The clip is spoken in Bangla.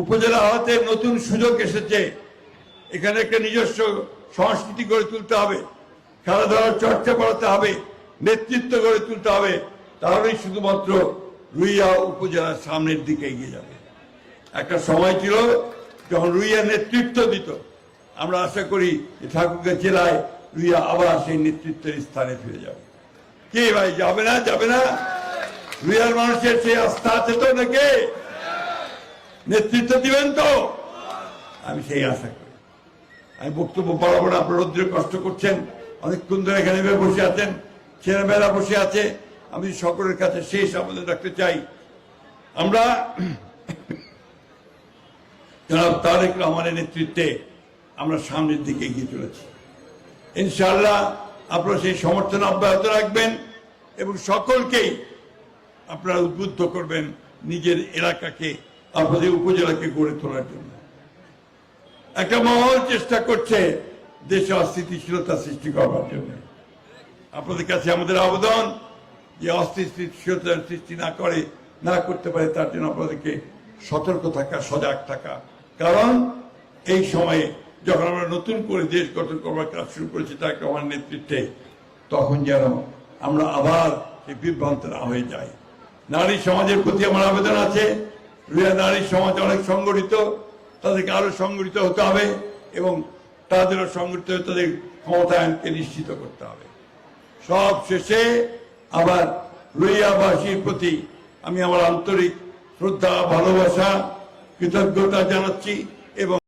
উপজেলা হতে নতুন সুযোগ এসেছে। এখানে একটা নিজস্ব সংস্কৃতি গড়ে তুলতে হবে, খেলাধুলার চর্চা বাড়াতে হবে, নেতৃত্ব গড়ে তুলতে হবে। তাহলেই শুধুমাত্র রুইয়া উপজেলার সামনের দিকে এগিয়ে যাবে। একটা সময় ছিল যখন রুইয়া নেতৃত্ব দিত। আমরা আশা করি যে ঠাকুরগাঁ জেলায় রুইয়া আবার সেই নেতৃত্বের স্থানে ফিরে যাবে। কি ভাই, যাবে না? যাবে না? রুইয়ার মানুষের সেই আস্থা আছে তো? নাকি নেতৃত্ব দিবেন তো? আমি সেই আশা করি। আমি বক্তব্য বরাবর আপনার রৌদ্রে কষ্ট করছেন, অনেকক্ষণ ধরে এখানে বসে আছেন, ছেলেমেয়েরা বসে আছে। আমি সকলের কাছে শেষ আবেদন রাখতে চাই, আমরা জনাব তারেক রহমানের নেতৃত্বে আমরা সামনের দিকে এগিয়ে চলেছি। ইনশাআল্লাহ আপনারা সেই সমর্থন অব্যাহত রাখবেন এবং সকলকেই আপনারা উদ্বুদ্ধ করবেন নিজের এলাকাকে, আপনাদের উপজেলাকে গড়ে তোলার জন্য। একটা মহল চেষ্টা করছে দেশে অস্থিতিশীলতা সৃষ্টি করবার জন্য। আপনাদের কাছে আমাদের আবেদন যে অস্থিতিশীলতার সৃষ্টি না করতে পারে তার জন্য আপনাদেরকে সতর্ক থাকা, সজাগ থাকা। কারণ এই সময়ে যখন আমরা নতুন করে দেশ গঠন করবার কাজ শুরু করেছি তারেক রহমানের নেতৃত্বে, তখন যেন আমরা আবার এই বিভ্রান্ত না হয়ে যাই। নারী সমাজের প্রতি আমার আবেদন আছে। রুইয়া নারী সমাজ অনেক সংগঠিত, তাদেরকে আরো সংগঠিত হতে হবে এবং তাদেরও সংগঠিত হয়ে তাদের ক্ষমতায়নকে নিশ্চিত করতে হবে। সব শেষে আবার রুইয়াবাসীর প্রতি আমি আমার আন্তরিক শ্রদ্ধা, ভালোবাসা, কৃতজ্ঞতা জানাচ্ছি এবং